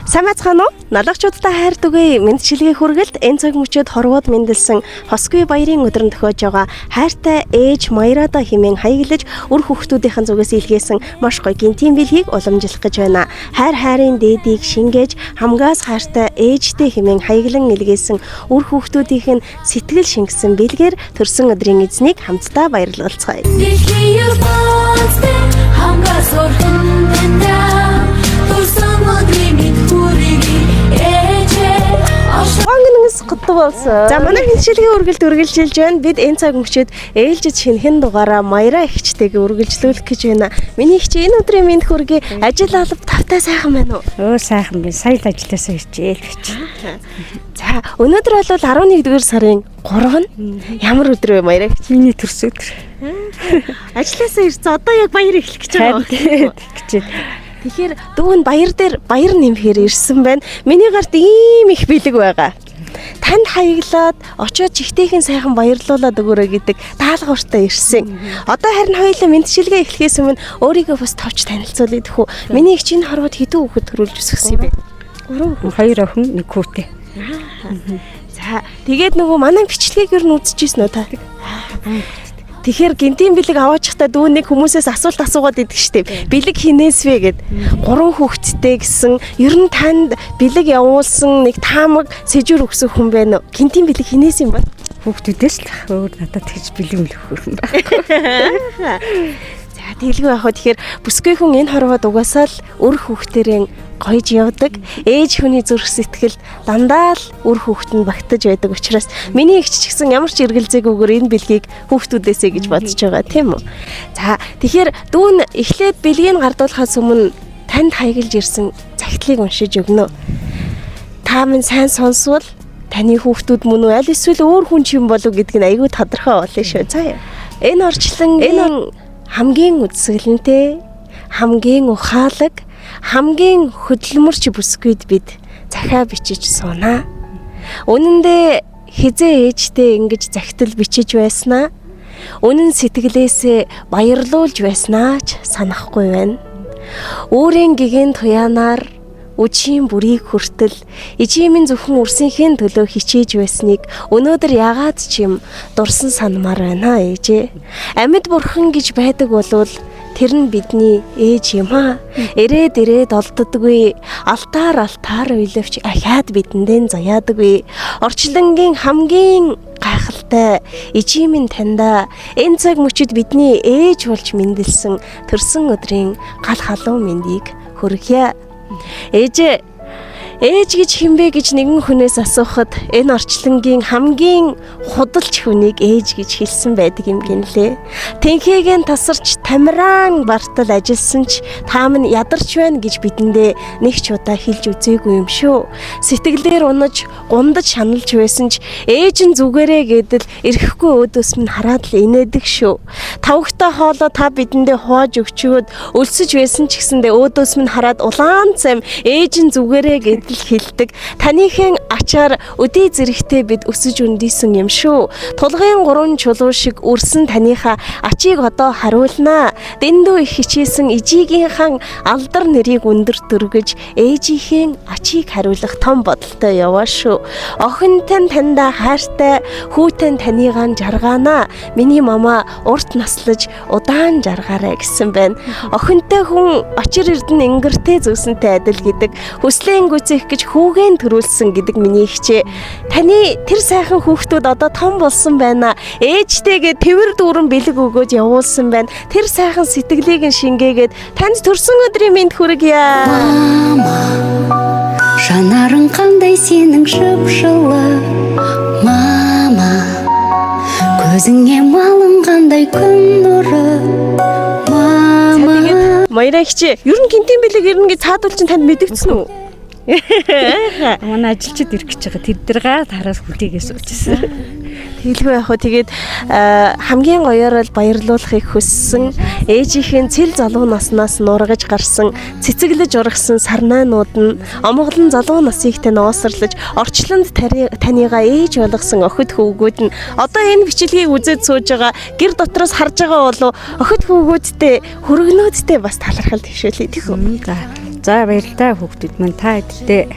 Сайн байцгаана уу? Налагчуудтай хайр түгэе мэдчилгээ хүргэлт энэ цаг мөчөд хорвоод мэндэлсэн Хосгүй баярын өдрөнд тохиож байгаа хайртай ээж Маярада хэмээн хаяглаж үр хүүхдүүдийн зүгээс илгээсэн маш гоё гинтийн бэлгийг уламжлах гэж байна. Хайрын дээдийг шингээж хамгаас хайртай ээжтэй хэмээн хаяглан илгээсэн үр хүүхдүүдийн сэтгэл шингэсэн бэлгээр төрсөн өдрийн эзнийг хамтдаа баярлалцгаая. За манай хиншилгийн үргэлж үргэлжилж байна. Бид энэ цаг мөчид ээлжид шинэхэн дугаараа Маяра ихчтэйг үргэлжлүүлэх гэж байна. Миний ихч энэ өдрийн мэнд хүргэе. Ажил алба тавтай сайхан байна уу? Сайхан байна. Сая л ажилласаа ирчихээ л гэж. За өнөөдөр бол 11-р сарын 3 нь ямар өдөр вэ Маяра ихч? Миний төрс өдөр. Ажилласаа ирсэн. Одоо яг баяр эхлэх гэж байгаа. Тэгэхээр дүүн баяр дээр баяр нэмэхээр ирсэн байна. Миний гарт ийм их бэлэг байгаа. Танд хаяглаад очоод чихтэйхэн сайхан баярлуулаад өгөөрэй гэдэг даалгавартай ирсэн. Одоо харин хоёулаа мэдчилгээ эхлэхээс өмнө өөрийгөө бас товч танилцуулъя гэх үү. Миний их чинь хорвоод хэдэн хүүхэд төрүүлж өсгсөн юм бэ? 2 охин, 1 хүүтэй. За тэгээд нөгөө манай бичлэгийг юу үзчихсэн үү та? Тэгэхээр гинтийн бэлэг аваачихтаа дүүнийг хүмүүсээс асуулт асуугаад идэг штеп. Бэлэг хинээс вэ гэд 3 хүүхэдтэй гэсэн ер нь танд бэлэг явуулсан нэг таамаг сэжүр өгсөн хүн байна уу? Гинтийн бэлэг хинээс юм ба? Хүүхдүүдээс л өөр надад тэгж бэлэг өгөх юм байна. За тэлгүй яах вэ? Тэгэхээр бүсгүй хүн энэ хорвоод угаасаа л өр хүүхдэрэн гойж явдаг. Ээж хүний зүрх сэтгэл дандаа л үр хүүхэд нь багтаж байдаг учраас миний ихч ч гэсэн ямар ч эргэлзээгүйгээр энэ бэлгийг хүүхдүүдээсээ гэж бодож байгаа тийм үү. За тэгэхээр дүүн эхлээд бэлгийг гардуулахаас өмнө танд хаяглаж ирсэн загтлыг уншиж өгнө. Та минь сайн сонсвол таны хүүхдүүд мөн үү аль эсвэл өөр хүн ч юм болов гэдг нь айгүй тодорхой болно шүү. За энэ орчлон энэ хамгийн үдсгэлэнтэй хамгийн ухаалаг хамгийн хөдөлмөрч бүсгүйд бид захаа бичиж суунаа. Үнэн дээр хизээ ээжтэй ингэж захидал бичиж байснаа. Үнэн сэтгэлээсээ баярлуулж байснаа ч санахгүй байна. Өөрийн гэгэн туяанаар үчийн бүрийг хүртэл ижимийн зөвхөн үрсийнхээ төлөө хичээж байсныг өнөөдөр ягаад ч юм дурсан санамаар байна ээжээ. Амьд бурхан гэж байдаг болвол тэр нь бидний ээж юм аа. Ирээд олддоггүй. Алтаар уйлавч ахаад бидэндээ заяадаггүй. Орчлонгийн хамгийн гайхалтай ижимийн таньда энэ цаг мөчид бидний ээж болж мэндэлсэн төрсөн өдрийн гал халуун мэндийг хүргье. Ээж гэж хинбэ гэж нэгэн хүнээс асуухад энэ орчлонгийн хамгийн худалч хүнийг ээж гэж хэлсэн байдаг юм гинлээ. Тэнхээгийн тасарч тамираан бартал ажилласан ч та минь ядарч байна гэж бидэндээ нэг ч удаа хэлж үзээгүй юм шүү. Сэтгэлээр унаж гундаж шаналж байсан ч ээж нь зүгээрээ гэдэл ирэхгүй өөдөөс минь хараад л инээдэг шүү. Тавхтай хоолоо та бидэндээ хувааж өгчөөд өлсөж байсан ч гэсэндээ өөдөөс минь хараад улаан цам ээж нь зүгээрээ гэдэл хэлдэг. Таныхын ачаар өдий зэрэгтэй бид өсөж өндийсэн юм шүү. Тулгын 3 чулуу шиг үрсэн таныхаа ачийг одоо харуулнаа. Дэндүү их хичээсэн ижигийнхэн алдар нэрийг өндөр дөргөж ээжийнхээ ачийг хариулах том бодолтой яваа шүү. Охинтой таньда хайртай, хүүтэй танийгаан жаргаанаа. Миний мама урт наслаж удаан жаргаарай гэсэн байна. Охинтой хүн очир эрдэн ингэртэй зөөсөнтэй адил гэдэг хүслэн гүцэх гэж хүүгэн төрүүлсэн гэдэг миний ихчээ. Таны тэр сайхан хүүхдүүд одоо том болсон байна. Ээжтэйгээ тэвэр дүүрэн бэлэг өгөөд явуулсан байна. Тэр сайхан сэтгэлийг нь шингээгээд танд төрсөн өдрийн мэнд хүргье. Мама, шанарын қандай сенің шып-жылы. Мама, көзіңе малын қандай күн нұры. Мама. Маяра ихчээ, ер нь гинтийн бэлэг ирнэ гэж цаадуул чинь танд мэдэгдсэн үү? Манай ажилчид ирэх гэж байгаа. Тэдэргээ тараас хүлээгээс уучсан. Хэлгүй яг хөө тэгээд хамгийн гоёор л баярлуулахыг хүссэн ээжийнхэн цэл залуу наснаас нургаж гарсан цэцэглэж ургасан сарнайнууд нь омголон залуу насыг тань оосрлож орчлонд таныгаа ээж болгосон охид хөвгүүд нь одоо энэ бичлэгийг үзээд сууж байгаа гэр дотроос харж байгаа болов охид хөвгүүдтэй хөргөнөөдтэй бас талархал төвшөөлэй тийх үү. За баярлалаа хүүхдүүд маань та хэдтэй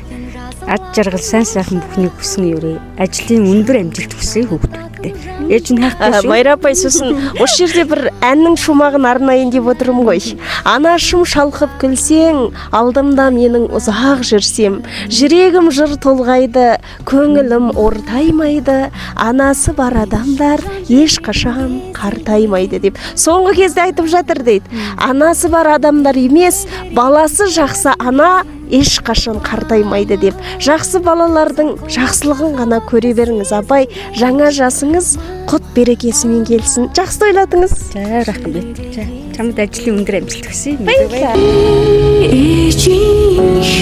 ад жаргал сайн сайхан бүхнийг хүсэн өрөө. Ажлын өндөр амжилт хүсье хүүхдүүдтэй. Ээж нь хайртай шүү. Майрапай сүсэн уширли бір әннің шумағын арнайын деп отырмын ғой. Анашым шалқып күлсең, алдымда менің ұзақ жүрсем. Жүрегім жыр толғайды, көңілім ортаймайды. Анасы бар адамдар ешқашан қартаймайды деп. Соңғы кезде айтып жатыр дейді. Анасы бар адамдар емес, баласы жақсы ана ешқашан қартаймайды деп. Жақсы балалардың жақсылығын ғана көре беріңіз апай. Жаңа жасыңыз құт берекесімен келсін. Жақсы ойладыңыз. За рахмет. За чамд ажлын өндөр амжилт хүсье. Баярлалаа. Ээжийнхээ